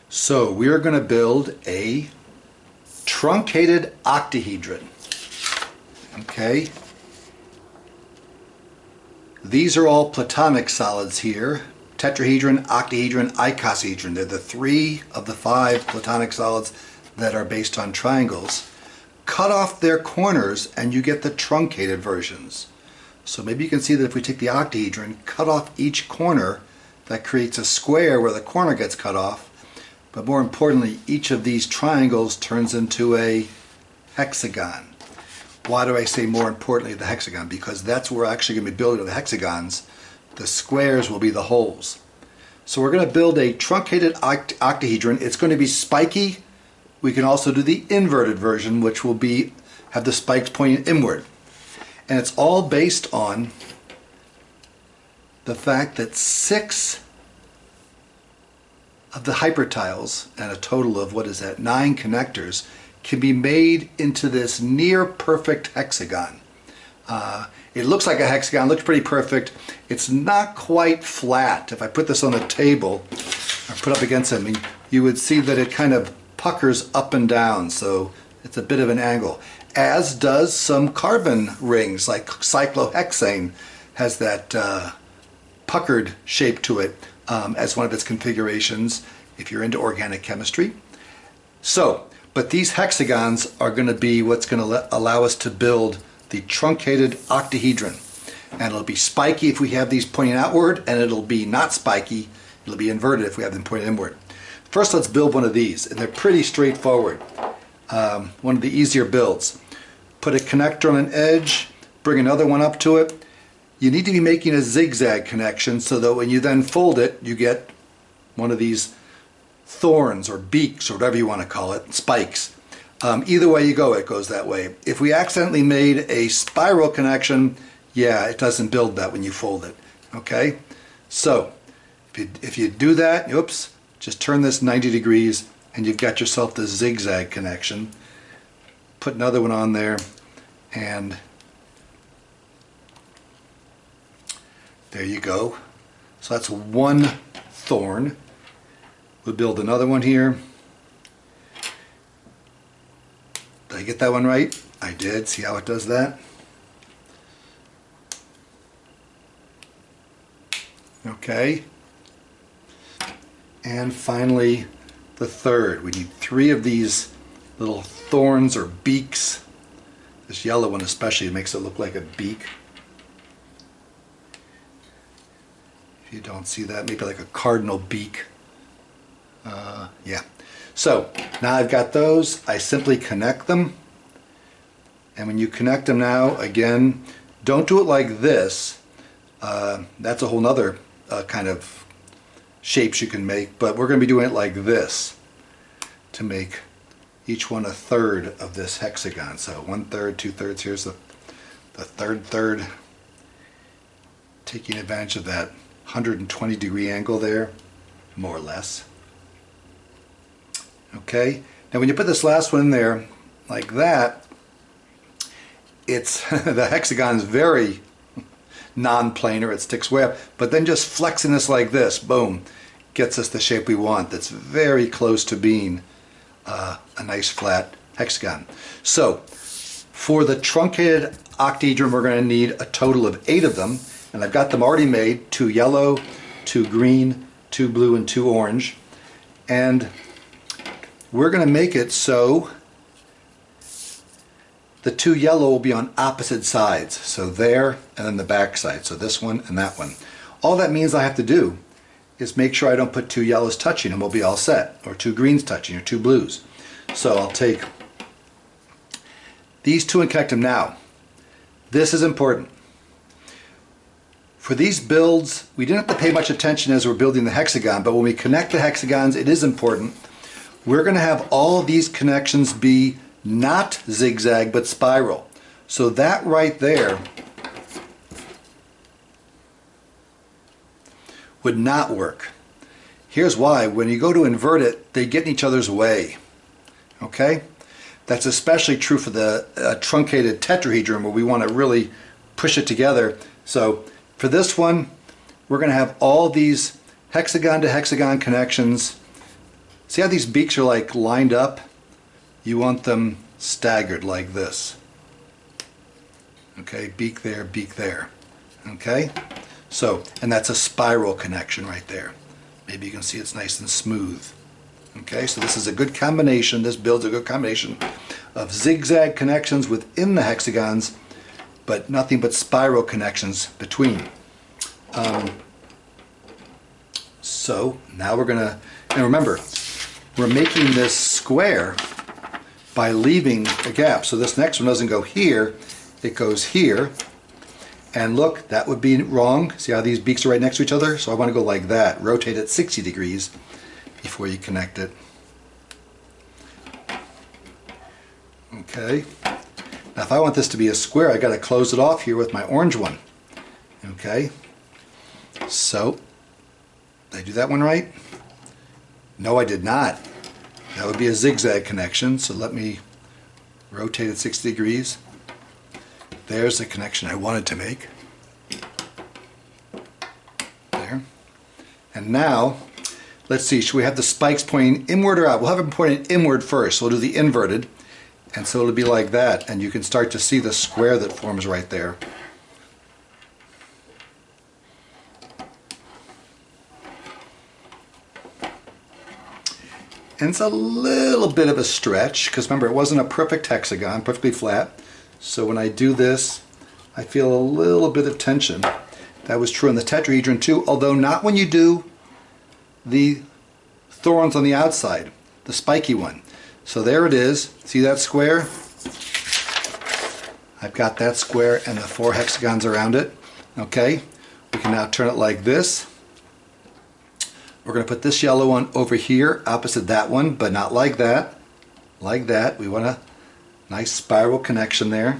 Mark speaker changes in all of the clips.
Speaker 1: So we are going to build a truncated octahedron. Okay. These are all platonic solids here. Tetrahedron, octahedron, icosahedron. They're the 3 of the 5 platonic solids that are based on triangles. Cut off their corners and you get the truncated versions. So maybe you can see that if we take the octahedron, cut off each corner, that creates a square where the corner gets cut off. But more importantly, each of these triangles turns into a hexagon. Why do I say more importantly the hexagon? Because that's where we're actually going to be building the hexagons. The squares will be the holes. So we're going to build a truncated octahedron. It's going to be spiky. We can also do the inverted version, which will have the spikes pointing inward. And it's all based on the fact that 6 of the hypertiles, and a total of, 9 connectors, can be made into this near perfect hexagon. It looks like a hexagon, looks pretty perfect. It's not quite flat. If I put this on a table or put up against something, you would see that it kind of puckers up and down, so it's a bit of an angle. As does some carbon rings, like cyclohexane has that puckered shape to it as one of its configurations if you're into organic chemistry. But these hexagons are going to be what's going to allow us to build the truncated octahedron. And it'll be spiky if we have these pointing outward, and it'll be not spiky, it'll be inverted if we have them pointing inward. First, let's build one of these, and they're pretty straightforward. One of the easier builds. Put a connector on an edge, bring another one up to it. You need to be making a zigzag connection so that when you then fold it, you get one of these thorns or beaks or whatever you want to call it, spikes. Either way you go, it goes that way. If we accidentally made a spiral connection, yeah, it doesn't build that when you fold it. Okay? So, if you do that, oops, just turn this 90 degrees and you've got yourself the zigzag connection. Put another one on there, and there you go. So that's one thorn. We'll build another one here. Did I get that one right? I did. See how it does that? Okay. And finally, the third. We need 3 of these little thorns or beaks. This yellow one especially makes it look like a beak. If you don't see that, maybe like a cardinal beak. Yeah. So now I've got those. I simply connect them. And when you connect them now, again, don't do it like this. That's a whole nother kind of shapes you can make, but we're going to be doing it like this to make each one a third of this hexagon. So 1/3, 2/3. Here's the third, taking advantage of that 120 degree angle there, more or less. Okay, now when you put this last one in there like that, it's the hexagon is very non-planar, it sticks way up, but then just flexing this like this, boom, gets us the shape we want. That's very close to being a nice flat hexagon. So for the truncated octahedron, we're going to need a total of 8 of them, and I've got them already made: 2 yellow, 2 green, 2 blue, and 2 orange. And we're going to make it so the 2 yellow will be on opposite sides. So there, and then the back side. So this one and that one. All that means I have to do is make sure I don't put 2 yellows touching and we'll be all set. Or 2 greens touching, or 2 blues. So I'll take these 2 and connect them now. This is important. For these builds, we didn't have to pay much attention as we're building the hexagon, but when we connect the hexagons, it is important. We're going to have all of these connections be not zigzag, but spiral. So that right there would not work. Here's why. When you go to invert it, they get in each other's way. Okay? That's especially true for the truncated tetrahedron, where we want to really push it together. So for this one, we're going to have all these hexagon to hexagon connections See how these beaks are like lined up? You want them staggered like this. Okay, beak there, beak there. Okay, so, and that's a spiral connection right there. Maybe you can see it's nice and smooth. Okay, so this is a good combination, this builds a good combination of zigzag connections within the hexagons, but nothing but spiral connections between. So now we're gonna, and remember, we're making this square by leaving a gap. So this next one doesn't go here, it goes here. And look, that would be wrong. See how these beaks are right next to each other? So I want to go like that, rotate it 60 degrees before you connect it. Okay. Now if I want this to be a square, I got to close it off here with my orange one. Okay. So, did I do that one right? No, I did not. That would be a zigzag connection, so let me rotate it 60 degrees. There's the connection I wanted to make. There. And now, let's see, should we have the spikes pointing inward or out? We'll have them pointing inward first, so we'll do the inverted. And so it'll be like that, and you can start to see the square that forms right there. And it's a little bit of a stretch, because remember, it wasn't a perfect hexagon, perfectly flat. So when I do this, I feel a little bit of tension. That was true in the tetrahedron too, although not when you do the thorns on the outside, the spiky one. So there it is. See that square? I've got that square and the 4 hexagons around it. Okay, we can now turn it like this. We're going to put this yellow one over here, opposite that one, but not like that. Like that. We want a nice spiral connection there.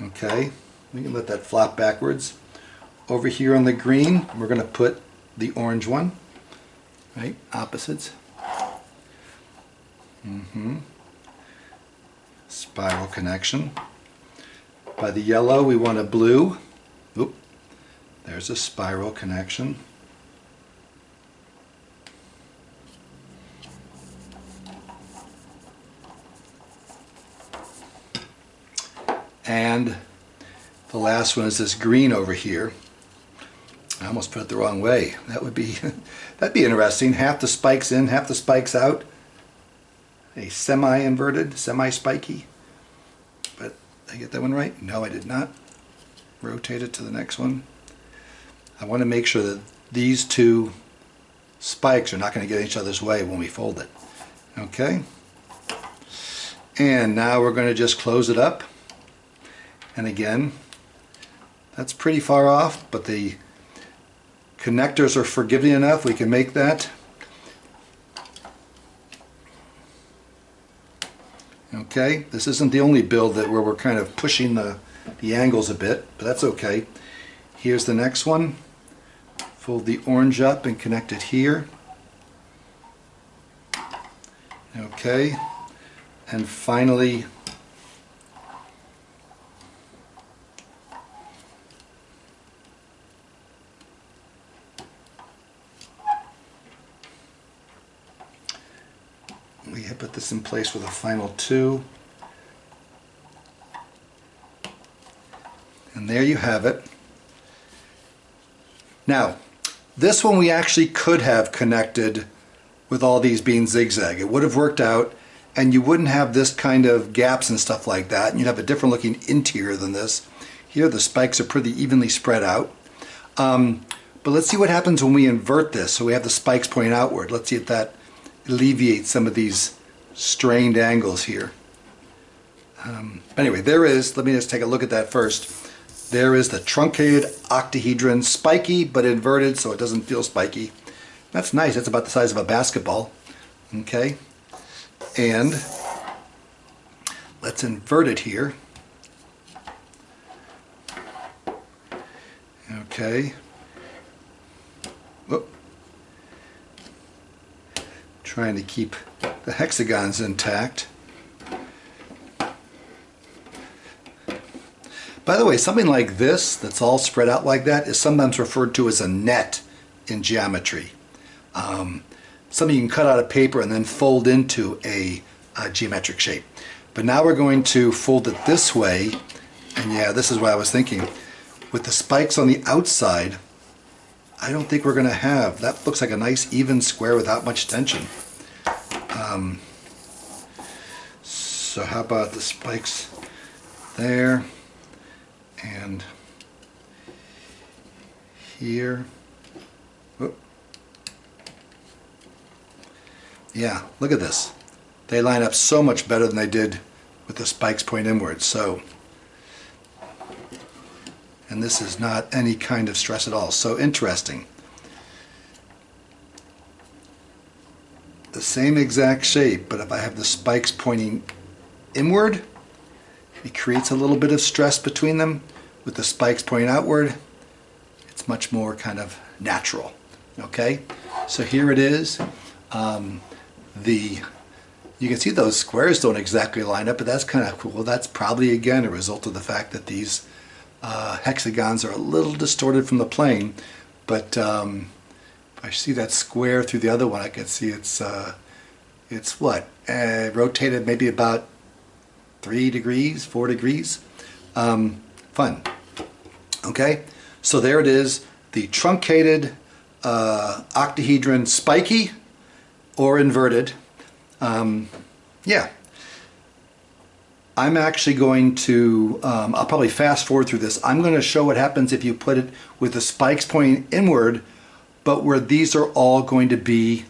Speaker 1: Okay, we can let that flop backwards. Over here on the green, we're going to put the orange one, right? Opposites. Spiral connection. By the yellow, we want a blue. Oop, there's a spiral connection. And the last one is this green over here. I almost put it the wrong way. That would be that'd be interesting. Half the spikes in, half the spikes out. A semi-inverted, semi-spiky. But did I get that one right? No, I did not. Rotate it to the next one. I want to make sure that these two spikes are not going to get in each other's way when we fold it. Okay. And now we're going to just close it up. And again, that's pretty far off, but the connectors are forgiving enough. We can make that. Okay, this isn't the only build where we're kind of pushing the angles a bit, but that's okay. Here's the next one. Fold the orange up and connect it here. Okay, and finally, we put this in place with a final 2. And there you have it. Now, this one we actually could have connected with all these being zigzag. It would have worked out, and you wouldn't have this kind of gaps and stuff like that, and you'd have a different looking interior than this. Here the spikes are pretty evenly spread out. But let's see what happens when we invert this, so we have the spikes pointing outward. Let's see if that alleviates some of these strained angles here. Anyway, there is, let me just take a look at that first. There is the truncated octahedron, spiky but inverted so it doesn't feel spiky. That's nice, that's about the size of a basketball. Okay, and let's invert it here. Okay. Whoop. Trying to keep the hexagons intact. By the way, something like this that's all spread out like that is sometimes referred to as a net in geometry. Something you can cut out of paper and then fold into a geometric shape. But now we're going to fold it this way, and yeah, this is what I was thinking. With the spikes on the outside, I don't think we're going to have, that looks like a nice even square without much tension. So how about the spikes there and here? Whoop. Yeah, look at this. They line up so much better than they did with the spikes point inward. So, and this is not any kind of stress at all. So interesting. The same exact shape, but if I have the spikes pointing inward, it creates a little bit of stress between them. With the spikes pointing outward, it's much more kind of natural. Okay, so here it is. You can see those squares don't exactly line up, but that's kind of cool. That's probably again a result of the fact that these hexagons are a little distorted from the plane. But if I see that square through the other one, I can see it's what, rotated maybe about 3 degrees, 4 degrees. Fun. Okay, so there it is, the truncated octahedron spiky or inverted. Yeah, I'm actually going to, I'll probably fast forward through this. I'm going to show what happens if you put it with the spikes pointing inward, but where these are all going to be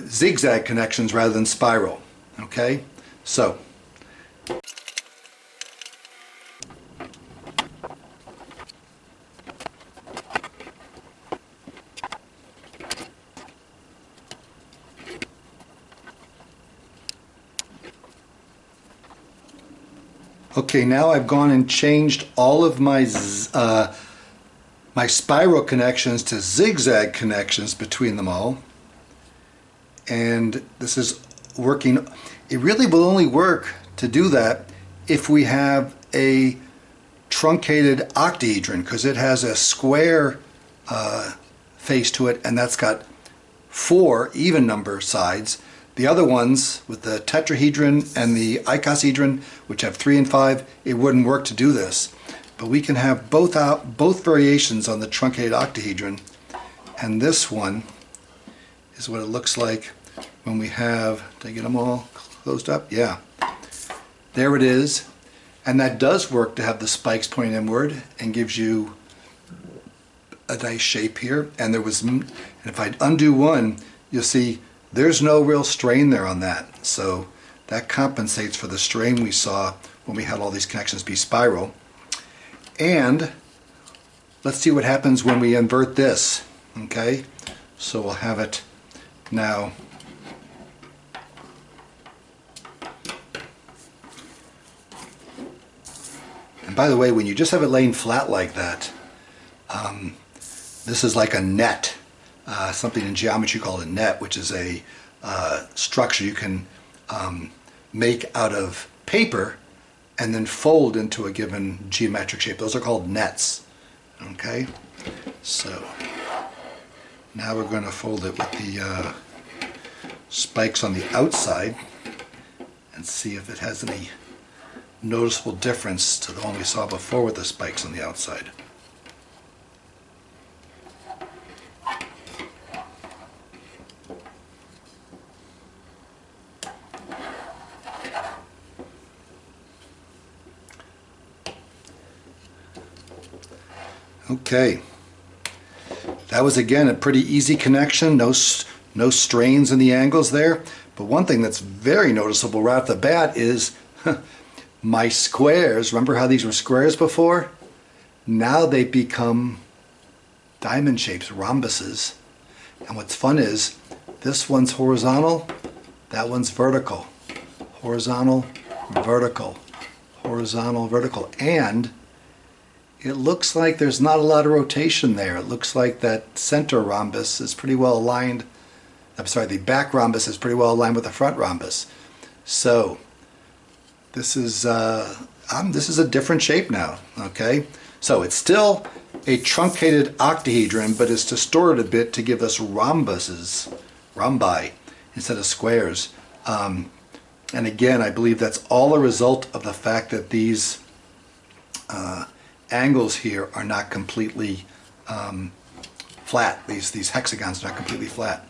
Speaker 1: zigzag connections rather than spiral. Okay, so okay, now I've gone and changed all of my my spiral connections to zigzag connections between them all, and this is working. It really will only work to do that if we have a truncated octahedron, because it has a square face to it, and that's got 4 even number sides. The other ones with the tetrahedron and the icosahedron, which have 3 and 5, it wouldn't work to do this. But we can have both variations on the truncated octahedron, and this one is what it looks like when we have, did I get them all closed up? Yeah. There it is. And that does work to have the spikes point inward and gives you a nice shape here. And there was, and if I undo one, you'll see there's no real strain there on that. So that compensates for the strain we saw when we had all these connections be spiral. And let's see what happens when we invert this. Okay, so we'll have it now. And by the way, when you just have it laying flat like that, this is like a net, something in geometry called a net, which is a structure you can make out of paper and then fold into a given geometric shape. Those are called nets. Okay, so now we're going to fold it with the spikes on the outside and see if it has any noticeable difference to the one we saw before with the spikes on the outside. Okay, that was again a pretty easy connection, no strains in the angles there. But one thing that's very noticeable right off the bat is my squares. Remember how these were squares before? Now they become diamond shapes, rhombuses. And what's fun is this one's horizontal, that one's vertical. Horizontal, vertical, horizontal, vertical. And it looks like there's not a lot of rotation there. It looks like that center rhombus is pretty well aligned. I'm sorry, the back rhombus is pretty well aligned with the front rhombus. So this is this is a different shape now, okay? So it's still a truncated octahedron, but it's distorted a bit to give us rhombi, instead of squares. And again, I believe that's all a result of the fact that these angles here are not completely flat. These hexagons are not completely flat.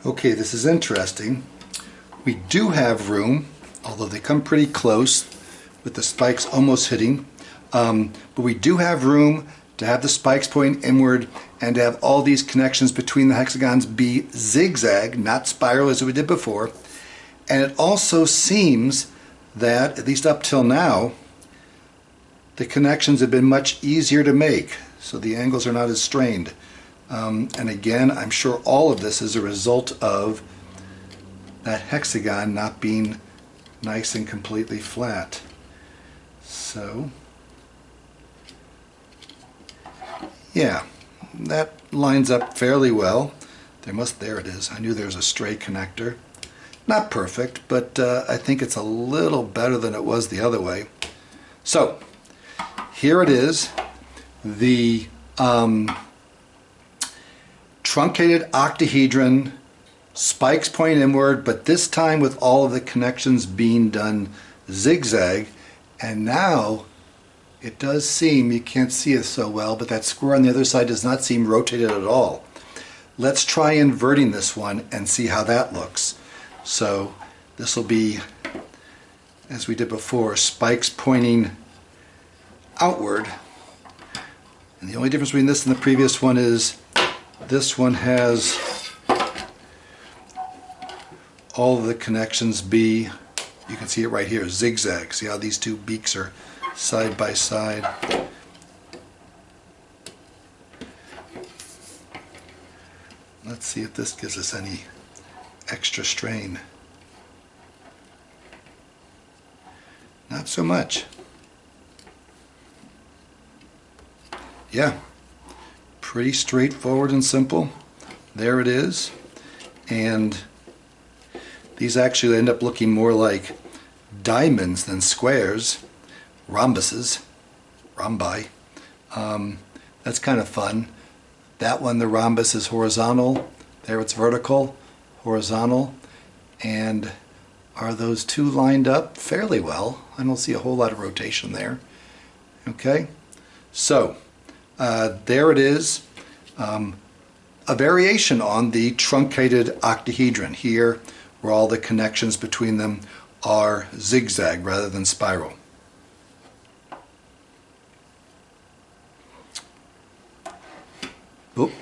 Speaker 1: Okay, this is interesting. We do have room, although they come pretty close with the spikes almost hitting, but we do have room to have the spikes pointing inward and to have all these connections between the hexagons be zigzag, not spiral as we did before. And it also seems that, at least up till now, the connections have been much easier to make, so the angles are not as strained. And again, I'm sure all of this is a result of that hexagon not being nice and completely flat. So, yeah, that lines up fairly well. There it is. I knew there was a stray connector. Not perfect, but I think it's a little better than it was the other way. So, here it is. The truncated octahedron, spikes pointing inward, but this time with all of the connections being done zigzag. And now it does seem, you can't see it so well, but that square on the other side does not seem rotated at all. Let's try inverting this one and see how that looks. So this will be, as we did before, spikes pointing outward. And the only difference between this and the previous one is this one has all of the connections be, you can see it right here, zigzag. See how these two beaks are side by side? Let's see if this gives us any extra strain. Not so much. Yeah, pretty straightforward and simple. There it is. And these actually end up looking more like diamonds than squares, rhombuses, rhombi. That's kind of fun. That one, the rhombus is horizontal. There it's vertical, horizontal. And are those two lined up fairly well? I don't see a whole lot of rotation there. Okay, so there it is. A variation on the truncated octahedron here, where all the connections between them are zigzag rather than spiral. Oop.